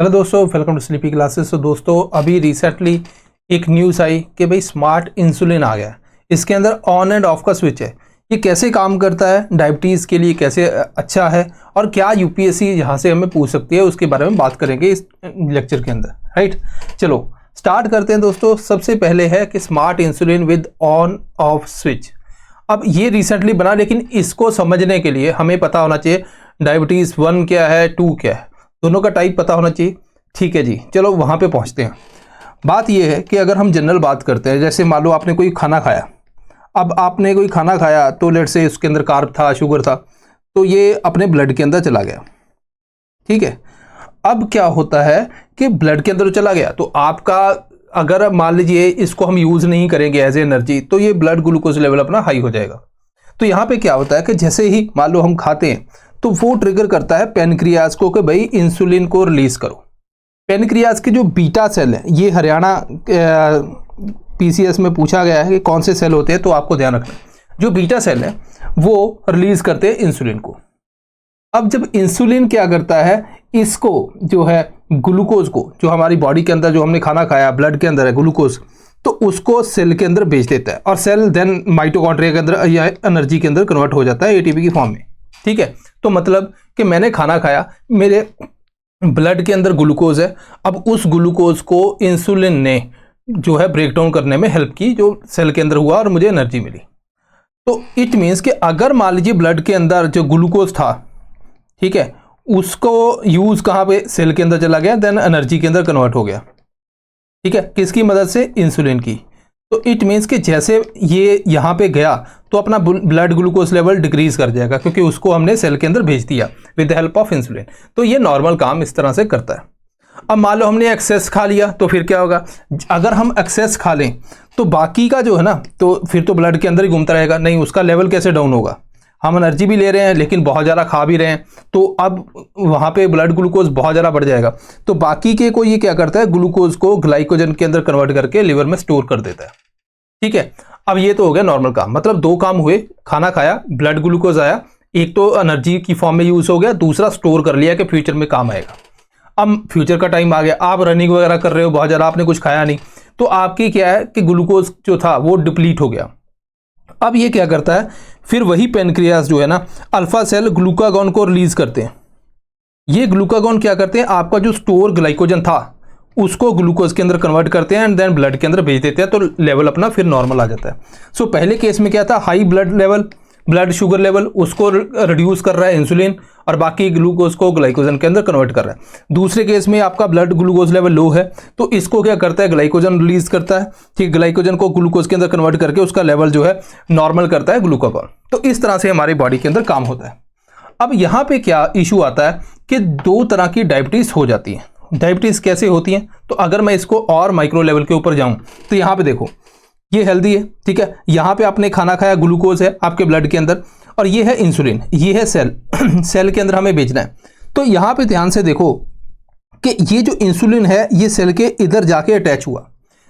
Hello दोस्तों, welcome to sleepy classes. तो दोस्तों अभी रिसेंटली एक न्यूज़ आई कि भाई स्मार्ट इंसुलिन आ गया। इसके अंदर ऑन एंड ऑफ का स्विच है। ये कैसे काम करता है, डायबिटीज़ के लिए कैसे अच्छा है और क्या यूपीएससी यहाँ से हमें पूछ सकती है, उसके बारे में बात करेंगे इस लेक्चर के अंदर। राइट, चलो स्टार्ट करते हैं दोस्तों। सबसे पहले है कि smart insulin with on off switch. अब ये रिसेंटली बना, लेकिन इसको समझने के लिए हमें पता होना चाहिए डायबिटीज़ 1 क्या है, 2 क्या है, दोनों का टाइप पता होना चाहिए। ठीक है जी, चलो वहाँ पे पहुँचते हैं। बात ये है कि अगर हम जनरल बात करते हैं, जैसे मान लो आपने कोई खाना खाया। अब आपने कोई खाना खाया तो लेट से उसके अंदर कार्ब था, शुगर था, तो ये अपने ब्लड के अंदर चला गया। ठीक है, अब क्या होता है कि ब्लड के अंदर चला गया तो आपका, अगर मान लीजिए इसको हम यूज़ नहीं करेंगे एज एनर्जी, तो ये ब्लड ग्लूकोज लेवल अपना हाई हो जाएगा। तो यहाँ पे क्या होता है कि जैसे ही मान लो हम खाते हैं तो वो ट्रिगर करता है पेनक्रियाज को कि भाई इंसुलिन को रिलीज करो। पेनक्रियाज के जो बीटा सेल है, ये हरियाणा पीसीएस में पूछा गया है कि कौन से सेल होते हैं, तो आपको ध्यान रखना जो बीटा सेल है वो रिलीज करते हैं इंसुलिन को। अब जब इंसुलिन क्या करता है, इसको जो है ग्लूकोज को, जो हमारी बॉडी के अंदर जो हमने खाना खाया ब्लड के अंदर है ग्लूकोज, तो उसको सेल के अंदर भेज देता है और सेल देन माइटोकॉन्ड्रिया के अंदर या एनर्जी के अंदर कन्वर्ट हो जाता है एटीपी की फॉर्म में। ठीक है, तो मतलब कि मैंने खाना खाया, मेरे ब्लड के अंदर ग्लूकोज है। अब उस ग्लूकोज को इंसुलिन ने जो है ब्रेक डाउन करने में हेल्प की, जो सेल के अंदर हुआ और मुझे एनर्जी मिली। तो इट मीन्स कि अगर मान लीजिए ब्लड के अंदर जो ग्लूकोज था, ठीक है, उसको यूज़ कहाँ पे, सेल के अंदर चला गया, देन एनर्जी के अंदर कन्वर्ट हो गया। ठीक है, किसकी मदद से, इंसुलिन की। तो इट मीन्स कि जैसे ये यहाँ पे गया तो अपना ब्लड ग्लूकोज लेवल डिक्रीज कर जाएगा, क्योंकि उसको हमने सेल के अंदर भेज दिया with the help of insulin. तो ये नॉर्मल काम इस तरह से करता है। अब मान लो हमने एक्सेस खा लिया, तो फिर क्या होगा, अगर हम एक्सेस खा लें तो बाकी का जो है ना, तो फिर तो ब्लड के अंदर ही घूमता रहेगा, नहीं उसका लेवल कैसे डाउन होगा। हम एनर्जी भी ले रहे हैं लेकिन बहुत ज़्यादा खा भी रहे हैं, तो अब वहाँ पे ब्लड ग्लूकोज बहुत ज़्यादा बढ़ जाएगा। तो बाकी के को ये क्या करता है, ग्लूकोज को ग्लाइकोजन के अंदर कन्वर्ट करके लिवर में स्टोर कर देता है। ठीक है, अब ये तो हो गया नॉर्मल काम, मतलब दो काम हुए, खाना खाया, ब्लड ग्लूकोज आया, एक तो एनर्जी की फॉर्म में यूज़ हो गया, दूसरा स्टोर कर लिया कि फ्यूचर में काम आएगा। अब फ्यूचर का टाइम आ गया, आप रनिंग वगैरह कर रहे हो, बहुत ज़्यादा आपने कुछ खाया नहीं, तो आपकी क्या है कि ग्लूकोज जो था वो डिप्लीट हो गया। अब ये क्या करता है, फिर वही पेनक्रियाज जो है ना, अल्फा सेल ग्लूकागॉन को रिलीज करते हैं। ये ग्लूकागॉन क्या करते हैं, आपका जो स्टोर ग्लाइकोजन था उसको ग्लूकोज के अंदर कन्वर्ट करते हैं एंड देन ब्लड के अंदर भेज देते हैं, तो लेवल अपना फिर नॉर्मल आ जाता है। सो पहले केस में क्या था, high blood level, blood sugar level, उसको रिड्यूस कर रहा है इंसुलिन और बाकी ग्लूकोज को ग्लाइकोजन के अंदर कन्वर्ट कर रहा है। दूसरे केस में आपका ब्लड ग्लूकोज लेवल लो है, तो इसको क्या करता है, ग्लाइकोजन रिलीज करता है। ठीक, ग्लाइकोजन को ग्लूकोज के अंदर कन्वर्ट करके उसका लेवल जो है नॉर्मल करता है ग्लूकागॉन। तो इस तरह से हमारी बॉडी के अंदर काम होता है। अब यहाँ पे क्या इशू आता है कि दो तरह की डायबिटीज़ हो जाती है। डायबिटीज़ कैसे होती हैं, तो अगर मैं इसको और माइक्रो लेवल के ऊपर जाऊं तो यहाँ पे देखो, ये हेल्दी है, ठीक है, यहाँ पे आपने खाना खाया, ग्लूकोज है आपके ब्लड के अंदर, और ये है इंसुलिन, ये है सेल सेल के अंदर हमें भेजना है। तो यहाँ पे ध्यान से देखो कि ये जो इंसुलिन है ये सेल के इधर जाके अटैच हुआ।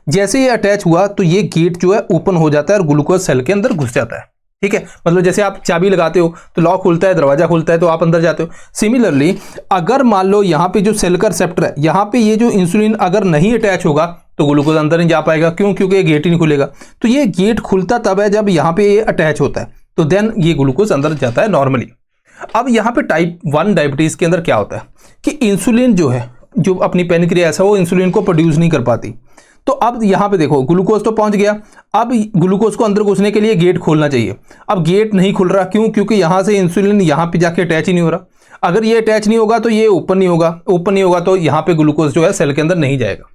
जैसे ये अटैच हुआ तो ये गेट जो है ओपन हो जाता है और ग्लूकोज सेल के अंदर घुस जाता है। ठीक है, मतलब जैसे आप चाबी लगाते हो तो लॉक खुलता है, दरवाजा खुलता है, तो आप अंदर जाते हो। सिमिलरली अगर मान लो यहाँ पे जो सेल का रिसेप्टर है, यहाँ पे ये जो इंसुलिन अगर नहीं अटैच होगा तो ग्लूकोज अंदर नहीं जा पाएगा। क्यों? क्योंकि ये गेट ही नहीं खुलेगा। तो ये गेट खुलता तब है जब यहाँ पे ये अटैच होता है, तो देन ये ग्लूकोज अंदर जाता है नॉर्मली। अब यहाँ पे टाइप 1 डायबिटीज़ के अंदर क्या होता है कि इंसुलिन जो है, जो अपनी पेनक्रियास है, वो इंसुलिन को प्रोड्यूस नहीं कर पाती। तो अब यहाँ पे देखो ग्लूकोज तो पहुंच गया, अब ग्लूकोज को अंदर घुसने के लिए गेट खोलना चाहिए। अब गेट नहीं खुल रहा, क्यों? क्योंकि यहाँ से इंसुलिन यहाँ पे जाके अटैच ही नहीं हो रहा। अगर ये अटैच नहीं होगा तो ये ओपन नहीं होगा, ओपन नहीं होगा तो यहाँ पे ग्लूकोज जो है सेल के अंदर नहीं जाएगा।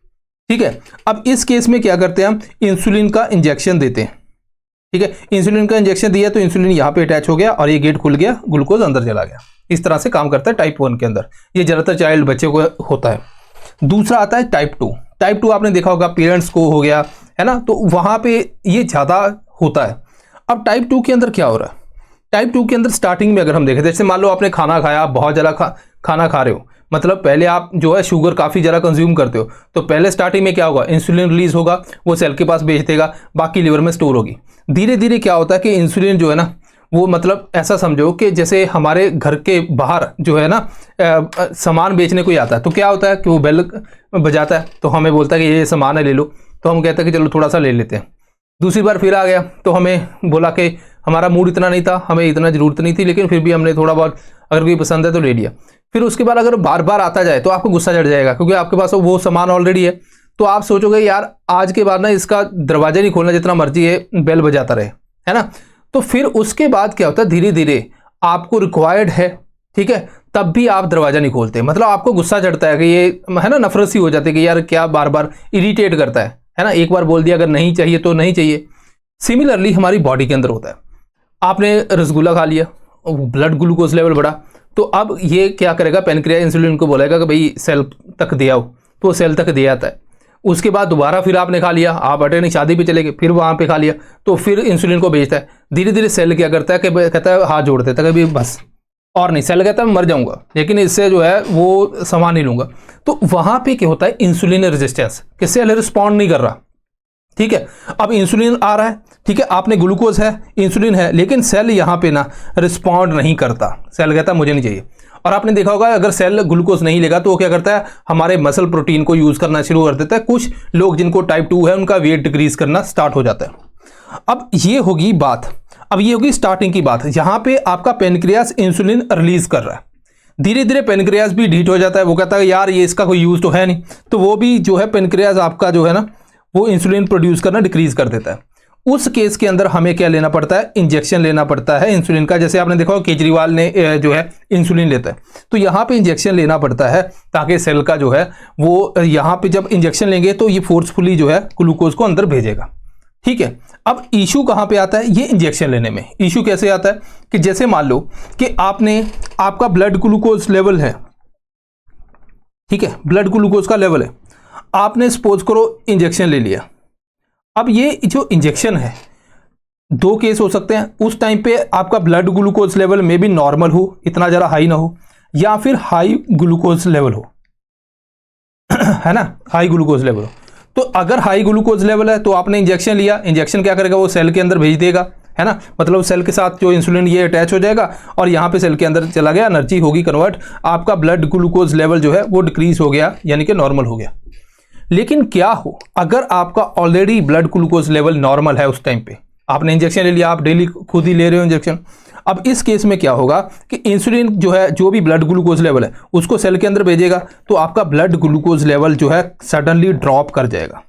ठीक है, अब इस केस में क्या करते हैं, हम इंसुलिन का इंजेक्शन देते हैं। ठीक है, इंसुलिन का इंजेक्शन दिया तो इंसुलिन यहाँ पे अटैच हो गया और ये गेट खुल गया, ग्लूकोज अंदर चला गया। इस तरह से काम करता है टाइप 1 के अंदर। ये ज़्यादातर चाइल्ड बच्चे को होता है। दूसरा आता है टाइप 2। टाइप 2 आपने देखा होगा, पेरेंट्स को हो गया है ना, तो वहाँ पे ये ज़्यादा होता है। अब टाइप 2 के अंदर क्या हो रहा है, टाइप 2 के अंदर स्टार्टिंग में अगर हम देखें, जैसे मान लो आपने खाना खाया, बहुत ज़्यादा खाना खा रहे हो, मतलब पहले आप जो है शुगर काफ़ी ज़्यादा कंज्यूम करते हो, तो पहले स्टार्टिंग में क्या होगा, इंसुलिन रिलीज होगा, वो सेल के पास भेज देगा, बाकी लिवर में स्टोर होगी। धीरे धीरे क्या होता है कि इंसुलिन जो है ना वो मतलब ऐसा समझो कि जैसे हमारे घर के बाहर जो है ना सामान बेचने कोई आता है तो क्या होता है कि वो बेल बजाता है, तो हमें बोलता है कि ये सामान है ले लो, तो हम कहते हैं कि चलो थोड़ा सा ले लेते हैं। दूसरी बार फिर आ गया तो हमें बोला कि हमारा मूड इतना नहीं था, हमें इतना ज़रूरत नहीं थी, लेकिन फिर भी हमने थोड़ा बहुत अगर कोई पसंद है तो ले लिया। फिर उसके बाद अगर बार बार आता जाए तो आपको गुस्सा चढ़ जाएगा, क्योंकि आपके पास वो सामान ऑलरेडी है। तो आप सोचोगे यार आज के बाद ना इसका दरवाजा नहीं खोलना, जितना मर्जी है बेल बजाता रहे, है ना। तो फिर उसके बाद क्या होता है, धीरे धीरे आपको रिक्वायर्ड है, ठीक है, तब भी आप दरवाजा नहीं खोलते। मतलब आपको गुस्सा चढ़ता है कि ये है ना, नफरत सी हो जाती है कि यार क्या बार बार इरिटेट करता है ना। एक बार बोल दिया अगर नहीं चाहिए तो नहीं चाहिए। सिमिलरली हमारी बॉडी के अंदर होता है, आपने रसगुल्ला खा लिया, ब्लड ग्लूकोज लेवल बढ़ा, तो अब ये क्या करेगा, पेनक्रियास इंसुलिन को बोलेगा कि भाई सेल तक दे आओ, तो वो सेल तक दे आता है। उसके बाद दोबारा फिर आपने खा लिया, आप अटेंड शादी पे चले गए, फिर वहाँ पे खा लिया, तो फिर इंसुलिन को भेजता है। धीरे धीरे सेल क्या करता है कि कहता है हाथ जोड़ देता है कि बस और नहीं, सेल कहता है मैं मर जाऊंगा लेकिन इससे जो है वो सामान नहीं लूंगा। तो वहाँ पे क्या होता है, इंसुलिन रेजिस्टेंस, कि सेल रिस्पॉन्ड नहीं कर रहा, ठीक है। अब इंसुलिन आ रहा है, ठीक है, आपने ग्लूकोज है, इंसुलिन है, लेकिन सेल यहाँ पे ना रिस्पॉन्ड नहीं करता, सेल कहता है मुझे नहीं चाहिए। और आपने देखा होगा अगर सेल ग्लूकोज नहीं लेगा तो वो क्या करता है, हमारे मसल प्रोटीन को यूज करना शुरू कर देता है। कुछ लोग जिनको टाइप 2 है उनका वेट डिक्रीज करना स्टार्ट हो जाता है। अब ये होगी बात, अब ये होगी स्टार्टिंग की बात। यहाँ पे आपका पेनक्रियास इंसुलिन रिलीज कर रहा है, धीरे धीरे पेनक्रियास भी ढीठ हो जाता है, वो कहता है यार ये इसका कोई यूज तो है नहीं, तो वो भी जो है पेनक्रियास आपका जो है ना वो इंसुलिन प्रोड्यूस करना डिक्रीज कर देता है। उस केस के अंदर हमें क्या लेना पड़ता है, इंजेक्शन लेना पड़ता है इंसुलिन का। जैसे आपने देखा हो केजरीवाल ने जो है इंसुलिन लेता है, तो यहाँ पे इंजेक्शन लेना पड़ता है ताकि सेल का जो है वो यहाँ पे जब इंजेक्शन लेंगे तो ये फोर्सफुली जो है ग्लूकोज को अंदर भेजेगा, ठीक है। अब इशू कहाँ पे आता है, ये इंजेक्शन लेने में इशू कैसे आता है कि जैसे मान लो कि आपका ब्लड ग्लूकोज लेवल है, ठीक है, ब्लड ग्लूकोज का लेवल है, आपने सपोज करो इंजेक्शन ले लिया। अब ये जो इंजेक्शन है, दो केस हो सकते हैं, उस टाइम पे आपका ब्लड ग्लूकोज लेवल में भी नॉर्मल हो, इतना ज़रा हाई ना हो, या फिर हाई ग्लूकोज लेवल हो, है ना, हाई ग्लूकोज लेवल हो। तो अगर हाई ग्लूकोज लेवल है तो आपने इंजेक्शन लिया, इंजेक्शन क्या करेगा, वो सेल के अंदर भेज देगा, है ना, मतलब सेल के साथ जो इंसुलिन ये अटैच हो जाएगा और यहाँ पे सेल के अंदर चला गया, एनर्जी होगी कन्वर्ट, आपका ब्लड ग्लूकोज लेवल जो है वो डिक्रीज हो गया, यानी कि नॉर्मल हो गया। लेकिन क्या हो अगर आपका already blood glucose level normal है, उस टाइम पे आपने इंजेक्शन ले लिया, आप डेली खुद ही ले रहे हो इंजेक्शन। अब इस केस में क्या होगा कि इंसुलिन जो है, जो भी ब्लड ग्लूकोज लेवल है उसको सेल के अंदर भेजेगा, तो आपका ब्लड ग्लूकोज लेवल जो है सडनली ड्रॉप कर जाएगा।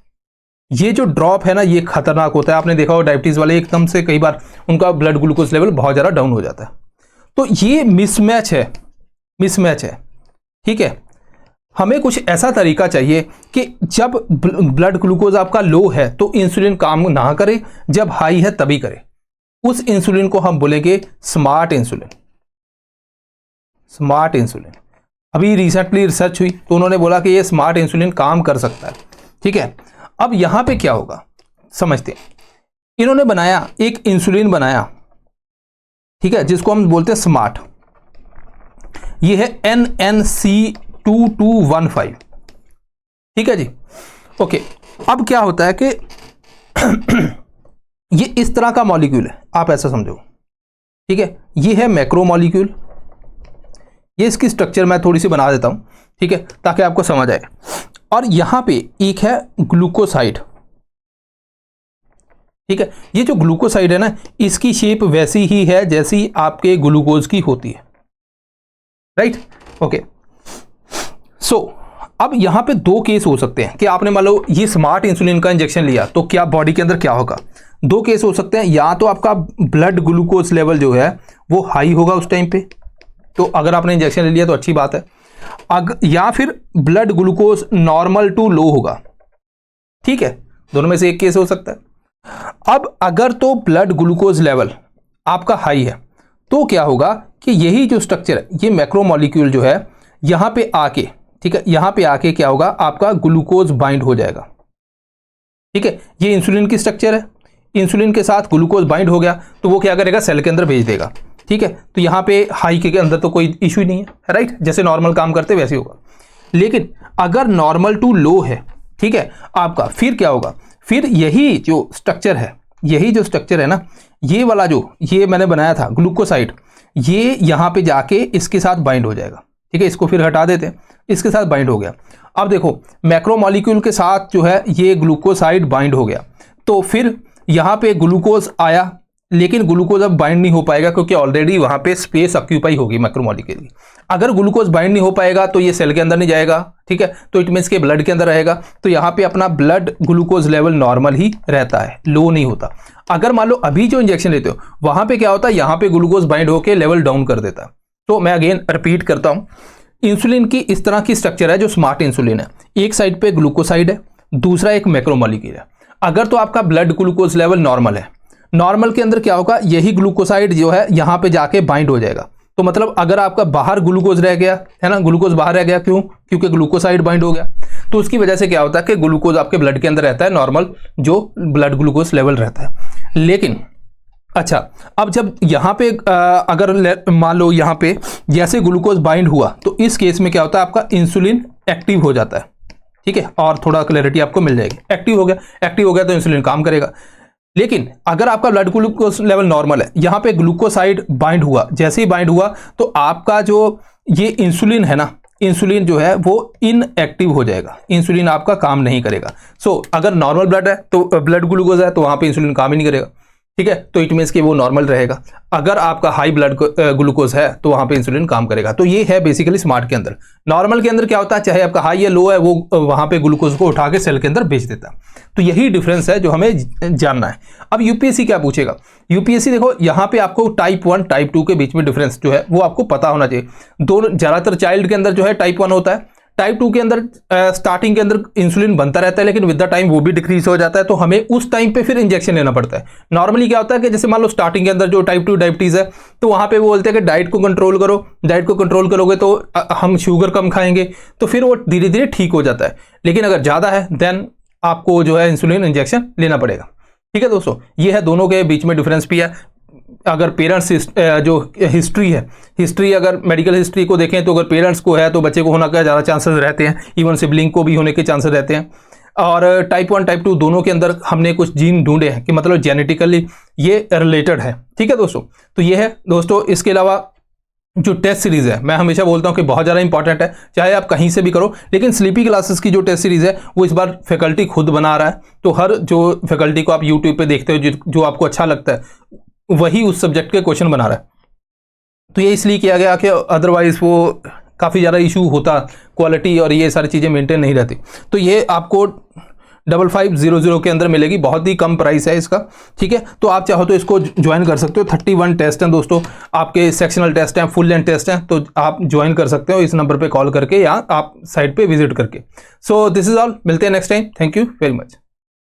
ये जो ड्रॉप है ना, ये खतरनाक होता है। आपने देखा हो डायबिटीज वाले एकदम से कई बार उनका ब्लड ग्लूकोज लेवल बहुत ज़्यादा डाउन हो जाता है। तो ये मिसमैच है, ठीक है। हमें कुछ ऐसा तरीका चाहिए कि जब ब्लड ग्लूकोज आपका लो है तो इंसुलिन काम ना करे, जब हाई है तभी करे। उस इंसुलिन को हम बोलेंगे स्मार्ट इंसुलिन। स्मार्ट इंसुलिन अभी रिसेंटली रिसर्च हुई तो उन्होंने बोला कि ये स्मार्ट इंसुलिन काम कर सकता है, ठीक है। अब यहां पे क्या होगा समझते हैं। इन्होंने बनाया एक इंसुलिन बनाया, ठीक है, जिसको हम बोलते हैं स्मार्ट। ये है NNC2215, ठीक है जी, ओके। अब क्या होता है कि ये इस तरह का मॉलिक्यूल है, आप ऐसा समझो, ठीक है। ये है मैक्रो मॉलिक्यूल, ये इसकी स्ट्रक्चर मैं थोड़ी सी बना देता हूं, ठीक है, ताकि आपको समझ आए। और यहां पे एक है ग्लूकोसाइड, ठीक है। ये जो ग्लूकोसाइड है ना, इसकी शेप वैसी ही है जैसी आपके ग्लूकोज की होती है, राइट, ओके। सो अब यहां पे दो केस हो सकते हैं कि आपने मान लो ये स्मार्ट इंसुलिन का इंजेक्शन लिया तो क्या बॉडी के अंदर क्या होगा। दो केस हो सकते हैं, या तो आपका ब्लड ग्लूकोज लेवल जो है वो हाई होगा उस टाइम पे, तो अगर आपने इंजेक्शन ले लिया तो अच्छी बात है। या फिर blood glucose normal to low होगा, ठीक है, दोनों में से एक केस हो सकता है। अब अगर तो ब्लड ग्लूकोज लेवल आपका हाई है तो क्या होगा कि यही जो स्ट्रक्चर है, ये मैक्रोमोलिक्यूल जो है यहां पे आके, ठीक है, यहां पे आके क्या होगा, आपका ग्लूकोज बाइंड हो जाएगा, ठीक है। ये इंसुलिन की स्ट्रक्चर है, इंसुलिन के साथ ग्लूकोज बाइंड हो गया तो वो क्या करेगा, सेल के अंदर भेज देगा, ठीक है। तो यहां पे हाई के अंदर तो कोई इशू ही नहीं है, राइट, जैसे नॉर्मल काम करते वैसे होगा। लेकिन अगर नॉर्मल टू लो है, ठीक है आपका, फिर क्या होगा, फिर यही जो स्ट्रक्चर है, यही जो स्ट्रक्चर है ना, ये वाला जो ये मैंने बनाया था ग्लूकोसाइड, ये यहाँ पे जाके इसके साथ बाइंड हो जाएगा। ठीक है, इसको फिर हटा देते हैं, इसके साथ बाइंड हो गया। अब देखो मैक्रोमोलिक्यूल के साथ जो है ये ग्लूकोसाइड बाइंड हो गया, तो फिर यहाँ पे ग्लूकोज आया, लेकिन ग्लूकोज अब बाइंड नहीं हो पाएगा क्योंकि ऑलरेडी वहाँ पे स्पेस ऑक्यूपाई होगी मैक्रोमोलिक्यूल की। अगर ग्लूकोज बाइंड नहीं हो पाएगा तो ये सेल के अंदर नहीं जाएगा, ठीक है, तो इट मीन्स के ब्लड के अंदर रहेगा, तो यहाँ पे अपना ब्लड ग्लूकोज लेवल नॉर्मल ही रहता है, लो नहीं होता। अगर मान लो अभी जो इंजेक्शन लेते हो वहाँ पे क्या होता है, यहाँ पे ग्लूकोज बाइंड होकर लेवल डाउन कर देता है। तो मैं अगेन रिपीट करता हूँ, इंसुलिन की इस तरह की स्ट्रक्चर है जो स्मार्ट इंसुलिन है। एक साइड पे ग्लूकोसाइड है, दूसरा एक मैक्रोमोलिक्यूल है। अगर तो आपका ब्लड ग्लूकोज लेवल नॉर्मल है, नॉर्मल के अंदर क्या होगा, यही ग्लूकोसाइड जो है यहाँ पे जाके बाइंड हो जाएगा। तो मतलब अगर आपका बाहर ग्लूकोज रह गया है ना, ग्लूकोज बाहर रह गया, क्यों? क्योंकि ग्लूकोसाइड बाइंड हो गया। तो उसकी वजह से क्या होता है कि ग्लूकोज आपके ब्लड के अंदर रहता है, नॉर्मल जो ब्लड ग्लूकोज लेवल रहता है। लेकिन अच्छा, अब जब यहाँ पे अगर मान लो यहाँ पे जैसे ग्लूकोज बाइंड हुआ, तो इस केस में क्या होता है, आपका इंसुलिन एक्टिव हो जाता है। ठीक है, और थोड़ा क्लैरिटी आपको मिल जाएगी। एक्टिव हो गया तो इंसुलिन काम करेगा। लेकिन अगर आपका ब्लड ग्लूकोज लेवल नॉर्मल है, यहाँ पे ग्लूकोसाइड बाइंड हुआ, जैसे ही बाइंड हुआ तो आपका जो ये इंसुलिन है ना, इंसुलिन जो है वो इनएक्टिव हो जाएगा, इंसुलिन आपका काम नहीं करेगा। सो अगर नॉर्मल ब्लड है तो ब्लड ग्लूकोज है तो वहाँ पे इंसुलिन काम ही नहीं करेगा। ठीक है, तो इट मीन्स कि वो नॉर्मल रहेगा। अगर आपका हाई ब्लड ग्लूकोज है तो वहाँ पे इंसुलिन काम करेगा। तो ये है बेसिकली स्मार्ट के अंदर। नॉर्मल के अंदर क्या होता है, चाहे आपका हाई या लो है, वो वहाँ पे ग्लूकोज को उठा के सेल के अंदर भेज देता है। तो यही डिफरेंस है जो हमें जानना है। अब यूपीएससी क्या पूछेगा, यूपीएससी देखो यहाँ पे आपको टाइप 1 टाइप 2 के बीच में डिफरेंस जो है वो आपको पता होना चाहिए। दोनों ज्यादातर चाइल्ड के अंदर जो है टाइप 1 होता है, टाइप 2 के अंदर स्टार्टिंग के अंदर इंसुलिन बनता रहता है, लेकिन विद द टाइम वो भी डिक्रीज हो जाता है, तो हमें उस टाइम पे फिर इंजेक्शन लेना पड़ता है। नॉर्मली क्या होता है कि जैसे मान लो स्टार्टिंग के अंदर जो टाइप 2 डायबिटीज है, तो वहां पे वो बोलते हैं कि डाइट को कंट्रोल करो, डाइट को कंट्रोल करोगे तो हम शुगर कम खाएंगे, तो फिर वो धीरे धीरे ठीक हो जाता है। लेकिन अगर ज्यादा है देन आपको जो है इंसुलिन इंजेक्शन लेना पड़ेगा। ठीक है दोस्तों, ये है दोनों के बीच में डिफरेंस भी है। अगर पेरेंट्स जो हिस्ट्री है, हिस्ट्री अगर मेडिकल हिस्ट्री को देखें तो अगर पेरेंट्स को है तो बच्चे को होने का ज़्यादा चांसेस रहते हैं, इवन सिबलिंग को भी होने के चांसेस रहते हैं। और टाइप 1 टाइप 2 दोनों के अंदर हमने कुछ जीन ढूंढे हैं कि मतलब जेनेटिकली ये रिलेटेड है। ठीक है दोस्तों, तो ये है दोस्तों। इसके अलावा जो टेस्ट सीरीज़ है, मैं हमेशा बोलता हूं कि बहुत ज़्यादा इंपॉर्टेंट है, चाहे आप कहीं से भी करो, लेकिन स्लीपी क्लासेस की जो टेस्ट सीरीज़ है वो इस बार फैकल्टी खुद बना रहा है। तो हर जो फैकल्टी को आप यूट्यूब पे देखते हो, जो आपको अच्छा लगता है वही उस सब्जेक्ट के क्वेश्चन बना रहा है। तो ये इसलिए किया गया कि अदरवाइज वो काफ़ी ज़्यादा इशू होता, क्वालिटी और ये सारी चीज़ें मेंटेन नहीं रहती। तो ये आपको 5500 के अंदर मिलेगी, बहुत ही कम प्राइस है इसका। ठीक है, तो आप चाहो तो इसको ज्वाइन कर सकते हो। 31 टेस्ट हैं दोस्तों, आपके सेक्शनल टेस्ट हैं, फुल लेंथ टेस्ट हैं, तो आप ज्वाइन कर सकते हो इस नंबर पे कॉल करके या आप साइट पे विजिट करके। सो दिस इज ऑल, मिलते हैं next time. Thank you very much.